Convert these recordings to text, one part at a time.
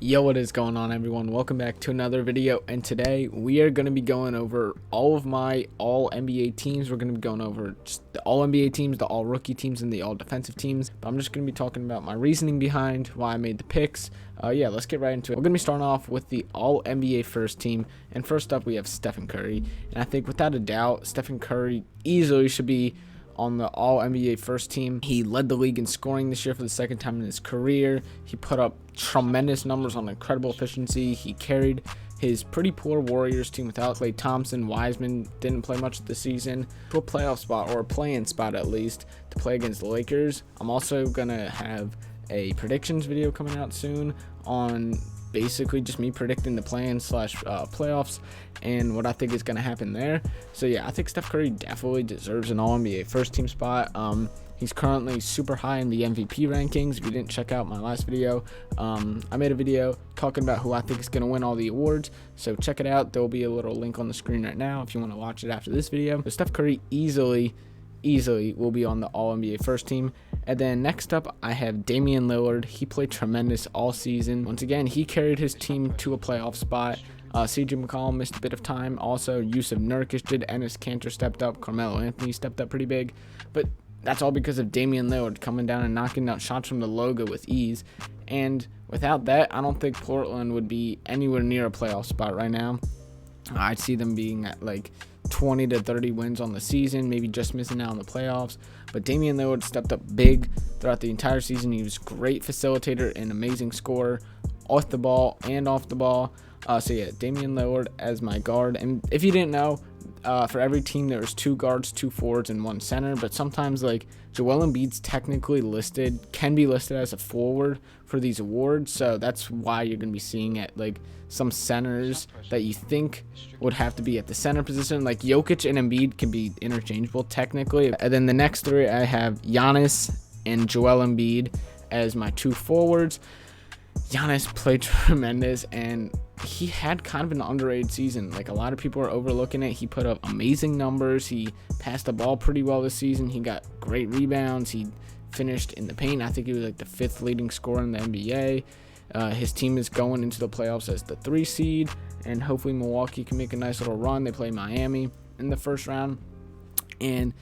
Yo, what is going on, everyone? Welcome back to another video, and today we are going to be going over all of my all NBA teams. We're going to be going over just the all NBA teams, the all rookie teams, and the all defensive teams, but I'm just going to be talking about my reasoning behind why I made the picks. Yeah, let's get right into it. We're going to be starting off with the all NBA first team, and first up we have Stephen Curry, and I think without a doubt Stephen Curry easily should be on the All-NBA first team. He led the league in scoring this year for the second time in his career. He put up tremendous numbers on incredible efficiency. He carried his pretty poor Warriors team without Klay Thompson. Wiseman didn't play much this season to a playoff spot, or a play-in spot at least, to play against the Lakers. I'm also going to have a predictions video coming out soon on basically just me predicting the play-in / playoffs and what I think is going to happen there. So yeah, I think Steph Curry definitely deserves an All-NBA first team spot. He's currently super high in the MVP rankings. If you didn't check out my last video, I made a video talking about who I think is going to win all the awards, so check it out. There will be a little link on the screen right now if you want to watch it after this video. But Steph Curry easily will be on the All-NBA first team. And then next up, I have Damien Lillard. He played tremendous all season. Once again, he carried his team to a playoff spot. CJ McCollum missed a bit of time. Also, Yusuf Nurkic did. Enes Kanter stepped up. Carmelo Anthony stepped up pretty big. But that's all because of Damien Lillard coming down and knocking out shots from the logo with ease. And without that, I don't think Portland would be anywhere near a playoff spot right now. I'd see them being at like 20 to 30 wins on the season, maybe just missing out on the playoffs. But Damien Lillard stepped up big throughout the entire season. He was a great facilitator and amazing scorer off the ball and off the ball. So yeah, Damien Lillard as my guard. And if you didn't know, for every team there's 2 guards, 2 forwards, and 1 center. But sometimes like Joel Embiid's technically can be listed as a forward for these awards. So that's why you're gonna be seeing at like some centers that you think would have to be at the center position. Like Jokic and Embiid can be interchangeable technically. And then the next 3 I have Giannis and Joel Embiid as my 2 forwards. Giannis played tremendous, and he had kind of an underrated season. Like a lot of people are overlooking it. He put up amazing numbers. He passed the ball pretty well this season. He got great rebounds. He finished in the paint. I think he was like the 5th leading scorer in the NBA. His team is going into the playoffs as the 3 seed, and hopefully Milwaukee can make a nice little run. They play Miami in the first round, and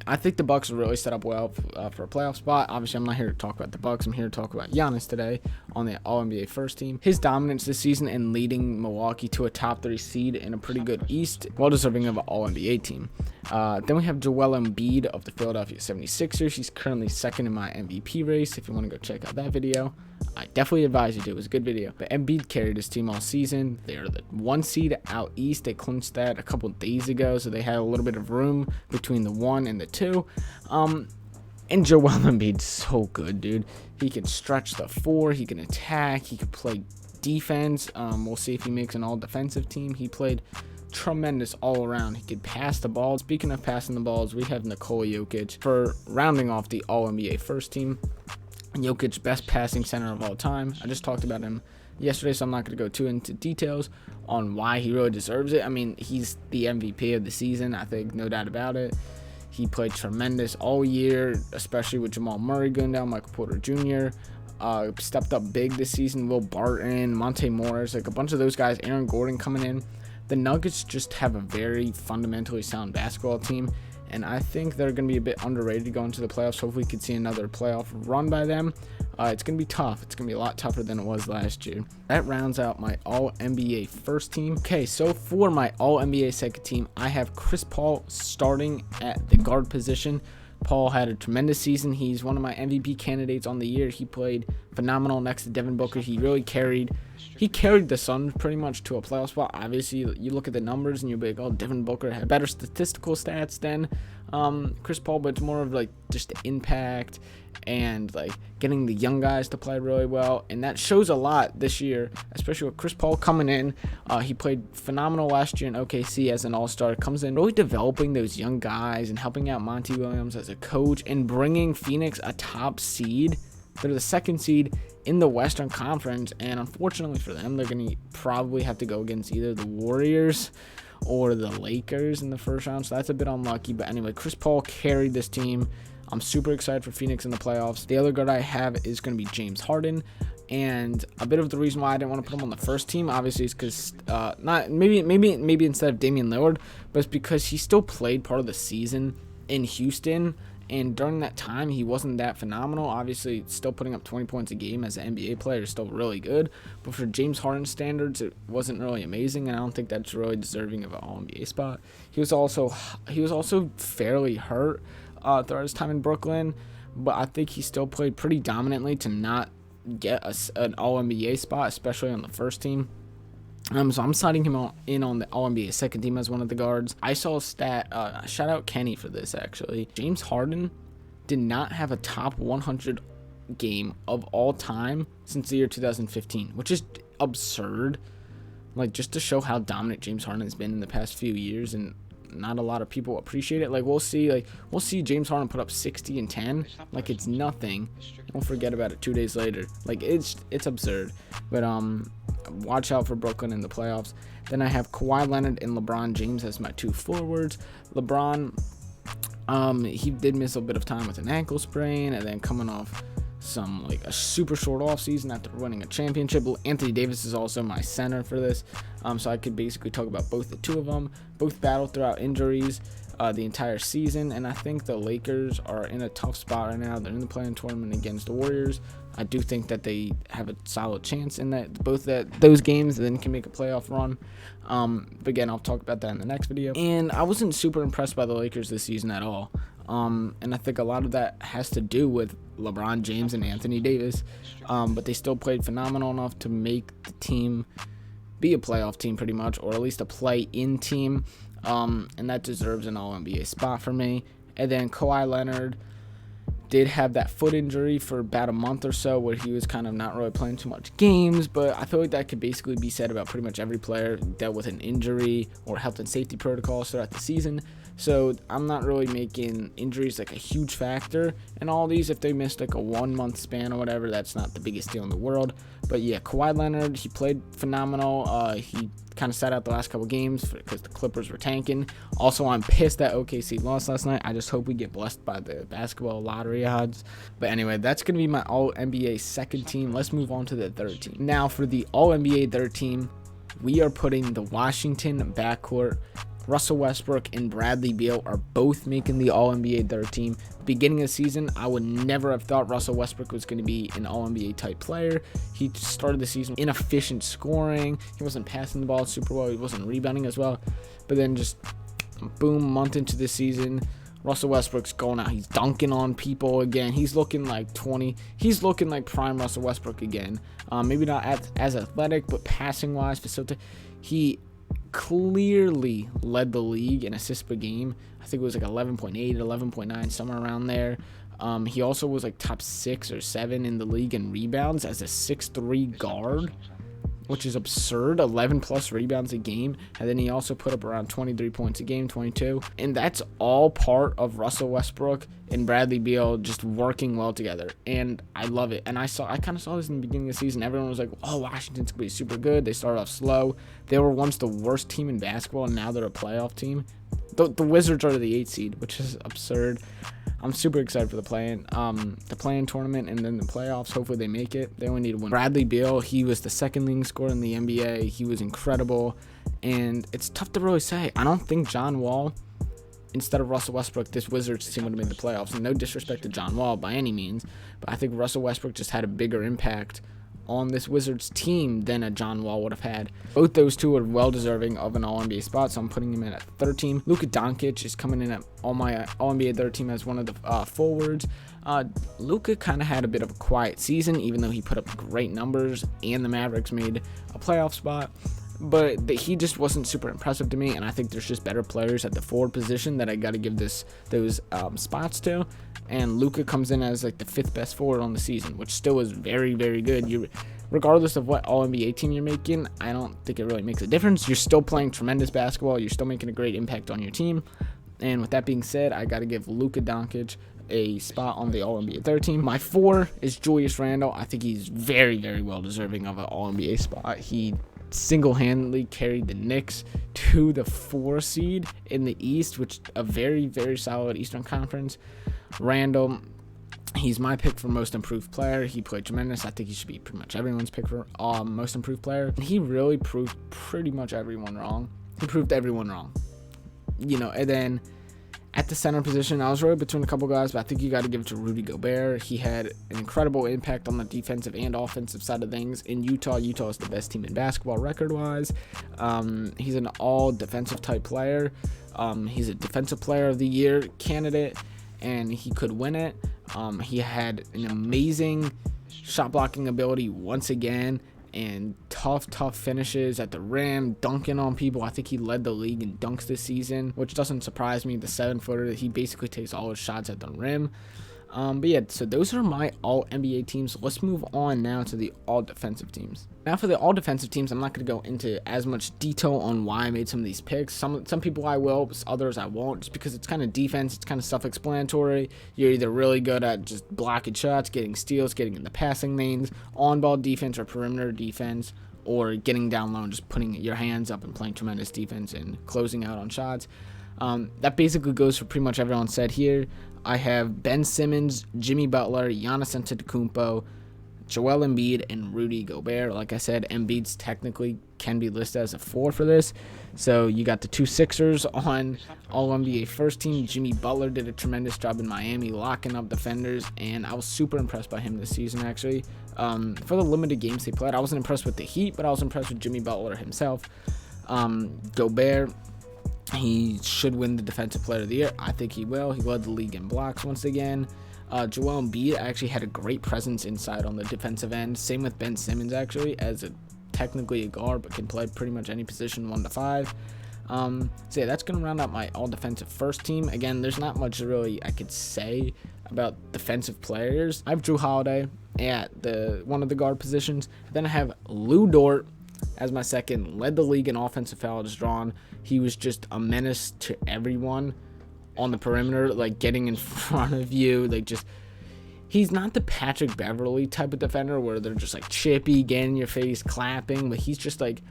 I think the Bucks are really set up well for a playoff spot. Obviously, I'm not here to talk about the Bucks. I'm here to talk about Giannis today on the All-NBA first team. His dominance this season in leading Milwaukee to a top 3 seed in a pretty good East, well deserving of an All-NBA team. Then we have Joel Embiid of the Philadelphia 76ers. He's currently 2nd in my MVP race. If you want to go check out that video, I definitely advise you to. It was a good video. But Embiid carried his team all season. They're the 1 seed out East. They clinched that a couple days ago, so they had a little bit of room between the 1 and the 2. And Joel Embiid's so good, dude. He can stretch the 4. He can attack. He can play defense. We'll see if he makes an all-defensive team. He played tremendous all around. He could pass the ball. Speaking of passing the balls, we have Nicole Yokic for rounding off the All-NBA first team. Jokic, best passing center of all time. I just talked about him yesterday, so I'm not going to go too into details on why he really deserves it. I mean, he's the MVP of the season, I think, no doubt about it. He played tremendous all year, especially with Jamal Murray going down, Michael Porter Jr. Stepped up big this season. Will Barton, Monte Morris, like a bunch of those guys, Aaron Gordon coming in. The Nuggets just have a very fundamentally sound basketball team, and I think they're going to be a bit underrated going to the playoffs. Hopefully we could see another playoff run by them. It's going to be tough. It's going to be a lot tougher than it was last year. That rounds out my All-NBA first team. Okay, so for my All-NBA second team, I have Chris Paul starting at the guard position. Paul had a tremendous season. He's one of my MVP candidates on the year. He played phenomenal next to Devin Booker. He really carried the Suns pretty much to a playoff spot. Obviously, you look at the numbers and you'll be like, oh, Devin Booker had better statistical stats than Chris Paul, but it's more of like just the impact and like getting the young guys to play really well, and that shows a lot this year, especially with Chris Paul coming in. He played phenomenal last year in OKC as an all-star, comes in really developing those young guys and helping out Monty Williams as a coach and bringing Phoenix a top seed. They're the 2nd seed in the Western Conference, and unfortunately for them, they're going to probably have to go against either the Warriors or the Lakers in the first round, so that's a bit unlucky. But anyway, Chris Paul carried this team. I'm super excited for Phoenix in the playoffs. The other guard I have is going to be James Harden. And a bit of the reason why I didn't want to put him on the first team, obviously, is because not maybe instead of Damien Lillard, but it's because he still played part of the season in Houston. And during that time, he wasn't that phenomenal. Obviously, still putting up 20 points a game as an NBA player is still really good. But for James Harden standards, it wasn't really amazing, and I don't think that's really deserving of an All-NBA spot. He was also fairly hurt throughout his time in Brooklyn, but I think he still played pretty dominantly to not get an All-NBA spot, especially on the first team. So I'm sliding him in on the All-NBA second team as one of the guards. I saw a stat, shout out Kenny for this actually. James Harden did not have a top 100 game of all time since the year 2015, which is absurd. Like, just to show how dominant James Harden has been in the past few years, and not a lot of people appreciate it. Like, we'll see James Harden put up 60 and 10 like it's nothing. We'll forget about it 2 days later. Like, it's absurd. But watch out for Brooklyn in the playoffs. Then I have Kawhi Leonard and LeBron James as my two forwards. LeBron, he did miss a bit of time with an ankle sprain, and then coming off a super short off season after winning a championship. Anthony Davis is also my center for this, so I could basically talk about both the two of them. Both battled throughout injuries the entire season, and I think the Lakers are in a tough spot right now. They're in the play-in tournament against the Warriors. I do think that they have a solid chance in those games, and then can make a playoff run. But again, I'll talk about that in the next video. And I wasn't super impressed by the Lakers this season at all. And I think a lot of that has to do with LeBron James and Anthony Davis. But they still played phenomenal enough to make the team be a playoff team pretty much, or at least a play-in team. And that deserves an All-NBA spot for me. And then Kawhi Leonard did have that foot injury for about a month or so where he was kind of not really playing too much games, but I feel like that could basically be said about pretty much every player dealt with an injury or health and safety protocols throughout the season. So I'm not really making injuries like a huge factor in all these. If they missed like a 1 month span or whatever, that's not the biggest deal in the world. But yeah, Kawhi Leonard, he played phenomenal. He kind of sat out the last couple games because the Clippers were tanking. Also, I'm pissed that OKC lost last night. I just hope we get blessed by the basketball lottery odds. But anyway, that's going to be my All-NBA second team. Let's move on to the third team. Now, for the All-NBA third team, we are putting the Washington backcourt. Russell Westbrook and Bradley Beal are both making the All-NBA third team. Beginning of the season, I would never have thought Russell Westbrook was going to be an All-NBA type player. He started the season inefficient scoring. He wasn't passing the ball super well. He wasn't rebounding as well. But then just boom, month into the season, Russell Westbrook's going out. He's dunking on people again. He's looking like 20. He's looking like prime Russell Westbrook again. Maybe not as athletic, but passing-wise, facilitating. He clearly led the league in assists per game. I think it was like 11.8, 11.9, somewhere around there. He also was like top 6 or 7 in the league in rebounds as a 6'3" guard, which is absurd. 11 plus rebounds a game, and then he also put up around 23 points a game, 22, and that's all part of Russell Westbrook and Bradley Beal just working well together, and I love it. And I kind of saw this in the beginning of the season. Everyone was like, oh, Washington's gonna be super good. They started off slow. They were once the worst team in basketball, and now they're a playoff team. The Wizards are the 8th seed, which is absurd. I'm super excited for the play-in tournament and then the playoffs. Hopefully they make it. They only need to win. Bradley Beal, he was the second leading scorer in the NBA. He was incredible, and it's tough to really say. I don't think John Wall, instead of Russell Westbrook, this Wizards team would have made the playoffs. And no disrespect to John Wall by any means, but I think Russell Westbrook just had a bigger impact on this Wizards team than a John Wall would have had. Both those two are well deserving of an All-NBA spot, so I'm putting him in at third team. Luka Doncic is coming in at my All-NBA third team as one of the forwards. Luka kind of had a bit of a quiet season, even though he put up great numbers and the Mavericks made a playoff spot. But he just wasn't super impressive to me, and I think there's just better players at the forward position that I got to give those spots to. And Luka comes in as like the 5th best forward on the season, which still is very, very good. Regardless of what All-NBA team you're making, I don't think it really makes a difference. You're still playing tremendous basketball. You're still making a great impact on your team. And with that being said, I got to give Luka Doncic a spot on the All-NBA third team. My 4 is Julius Randle. I think he's very, very well deserving of an All-NBA spot. He single-handedly carried the Knicks to the 4 seed in the East, which a very, very solid Eastern Conference. Randle, He's my pick for most improved player. He played tremendous. I think he should be pretty much everyone's pick for most improved player. And he really proved pretty much everyone wrong. He proved everyone wrong. And then at the center position, I was really between a couple guys, but I think you got to give it to Rudy Gobert. He had an incredible impact on the defensive and offensive side of things in Utah. Utah is the best team in basketball record-wise. He's an all-defensive type player. He's a defensive player of the year candidate, and he could win it. He had an amazing shot blocking ability once again, and tough finishes at the rim, dunking on people. I think he led the league in dunks this season, which doesn't surprise me. The 7-footer, he basically takes all his shots at the rim. But yeah, so those are my all NBA teams. Let's move on now to the all defensive teams. Now for the all defensive teams, I'm not going to go into as much detail on why I made some of these picks. Some people I will, others I won't, just because it's kind of defense. It's kind of self-explanatory. You're either really good at just blocking shots, getting steals, getting in the passing lanes, on-ball defense or perimeter defense, or getting down low and just putting your hands up and playing tremendous defense and closing out on shots. That basically goes for pretty much everyone said here. I have Ben Simmons, Jimmy Butler, Giannis Antetokounmpo, Joel Embiid, and Rudy Gobert. Like I said, Embiid's technically can be listed as a 4 for this. So you got the 2 Sixers on All-NBA first team. Jimmy Butler did a tremendous job in Miami, locking up defenders, and I was super impressed by him this season, actually. For the limited games they played, I wasn't impressed with the Heat, but I was impressed with Jimmy Butler himself. Gobert, he should win the Defensive Player of the Year. I think he will. He led the league in blocks once again. Joel Embiid actually had a great presence inside on the defensive end. Same with Ben Simmons, actually, as technically a guard, but can play pretty much any position 1 to 5. So yeah, that's going to round out my all-defensive first team. Again, there's not much really I could say about defensive players. I have Drew Holiday at one of the guard positions. Then I have Lou Dort as my second. Led the league in offensive fouls drawn. He was just a menace to everyone on the perimeter, like getting in front of you, he's not the Patrick Beverly type of defender where they're just like chippy, getting in your face, clapping, but he's just like,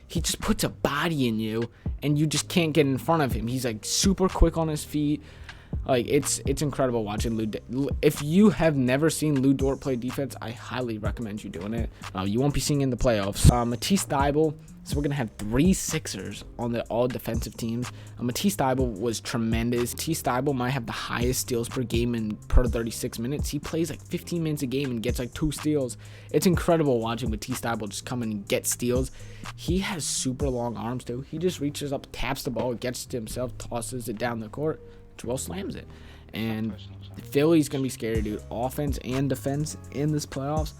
he just puts a body in you and you just can't get in front of him. He's like super quick on his feet. Like it's incredible watching Lou. If you have never seen Lou Dort play defense, I highly recommend you doing it. You won't be seeing it in the playoffs. Matisse Thybulle. So we're going to have 3 Sixers on the all-defensive teams. Matisse Thybulle was tremendous. Matisse Thybulle might have the highest steals per game per 36 minutes. He plays like 15 minutes a game and gets like 2 steals. It's incredible watching Matisse Thybulle just come in and get steals. He has super long arms too. He just reaches up, taps the ball, gets it to himself, tosses it down the court. Joel slams it. And Philly's going to be scary, dude. Offense and defense in this playoffs.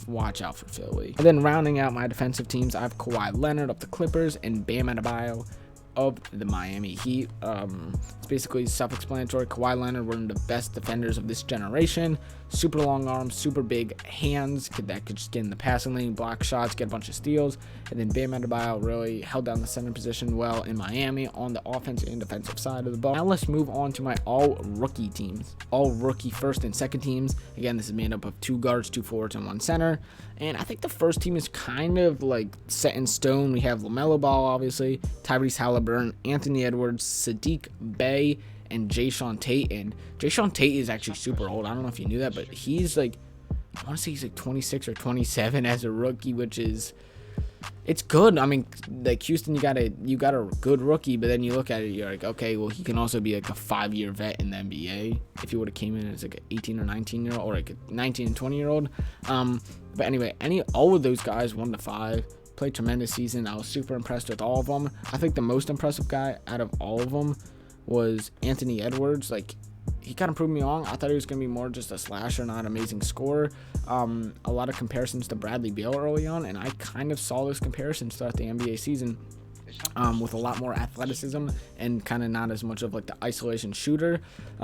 Watch out for Philly. And then rounding out my defensive teams, I have Kawhi Leonard of the Clippers and Bam Adebayo of the Miami Heat. It's basically self-explanatory. Kawhi Leonard, one of the best defenders of this generation. Super long arms, super big hands that could just get in the passing lane, block shots, get a bunch of steals. And then Bam Adebayo really held down the center position well in Miami on the offensive and defensive side of the ball. Now let's move on to my all-rookie teams. All-rookie first and second teams. Again, this is made up of 2 guards, 2 forwards, and 1 center. And I think the first team is kind of like set in stone. We have LaMelo Ball, obviously, Tyrese Halliburton, Anthony Edwards, Sadiq Bey, and Jae'Sean Tate. And Jae'Sean Tate is actually super old. I don't know if you knew that, but he's like, I want to say he's like 26 or 27 as a rookie, which is, it's good. I mean, like Houston, you got a good rookie, but then you look at it, you're like, okay, well, he can also be like a 5-year vet in the NBA if he would have came in as like an 18 or 19-year-old or like a 19 and 20-year-old. But anyway, all of those guys 1 to 5 played tremendous season. I was super impressed with all of them. I think the most impressive guy out of all of them was Anthony Edwards. Like, he kind of proved me wrong. I thought he was going to be more just a slasher, not an amazing scorer. A lot of comparisons to Bradley Beal early on, and I kind of saw those comparisons throughout the NBA season. With a lot more athleticism and kind of not as much of like the isolation shooter.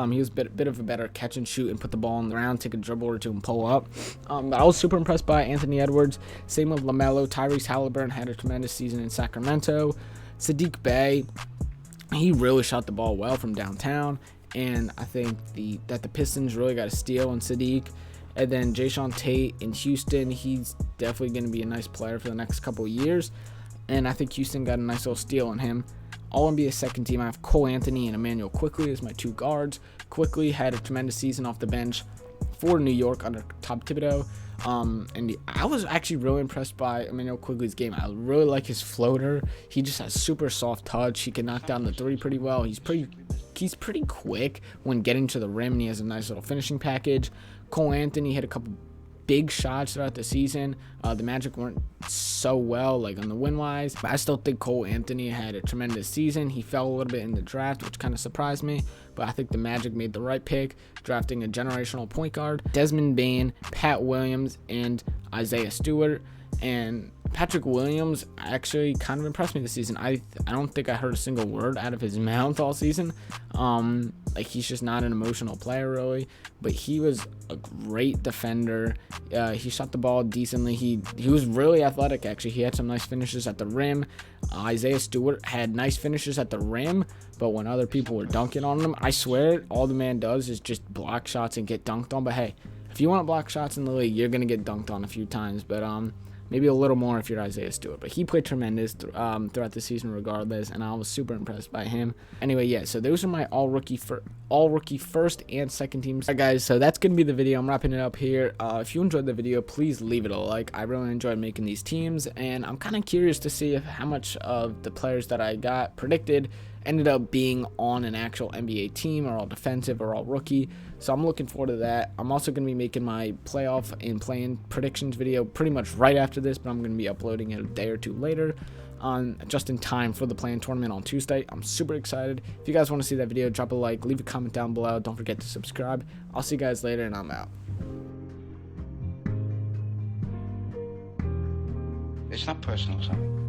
He was a bit of a better catch and shoot and put the ball on the ground, take a dribble or 2 and pull up. But I was super impressed by Anthony Edwards. Same with LaMelo. Tyrese Halliburton had a tremendous season in Sacramento. Sadiq Bey, he really shot the ball well from downtown. And I think that the Pistons really got a steal on Sadiq. And then Jae'Sean Tate in Houston, he's definitely going to be a nice player for the next couple of years. And I think Houston got a nice little steal on him. All NBA second team, I have Cole Anthony and Emmanuel Quickley as my 2 guards. Quickley had a tremendous season off the bench for New York under Tom Thibodeau. And I was actually really impressed by Emmanuel Quickley's game. I really like his floater. He just has super soft touch. He can knock down the 3 pretty well. He's pretty quick when getting to the rim, and he has a nice little finishing package. Cole Anthony hit a couple big shots throughout the season. The Magic weren't so well, like on the win-wise, but I still think Cole Anthony had a tremendous season. He fell a little bit in the draft, which kind of surprised me, but I think the Magic made the right pick, drafting a generational point guard. Desmond Bane, Pat Williams, and Isaiah Stewart. And Patrick Williams actually kind of impressed me this season. I don't think I heard a single word out of his mouth all season. Like, he's just not an emotional player really, but he was a great defender. He shot the ball decently. He was really athletic actually. He had some nice finishes at the rim. Isaiah Stewart had nice finishes at the rim, but when other people were dunking on him, I swear all the man does is just block shots and get dunked on. But hey, if you want to block shots in the league, you're gonna get dunked on a few times. But maybe a little more if you're Isaiah Stewart. But he played tremendous throughout the season regardless, and I was super impressed by him. Anyway, yeah, so those are my all rookie first and second teams. All right, guys, so that's going to be the video. I'm wrapping it up here. If you enjoyed the video, please leave it a like. I really enjoyed making these teams, and I'm kind of curious to see how much of the players that I got predicted ended up being on an actual NBA team, or all defensive or all rookie. So I'm looking forward to that. I'm also going to be making my playoff and play-in predictions video pretty much right after this, but I'm going to be uploading it a day or two later, just in time for the play-in tournament on Tuesday. I'm super excited. If you guys want to see that video, drop a like, leave a comment down below. Don't forget to subscribe. I'll see you guys later, and I'm out. It's not personal, son.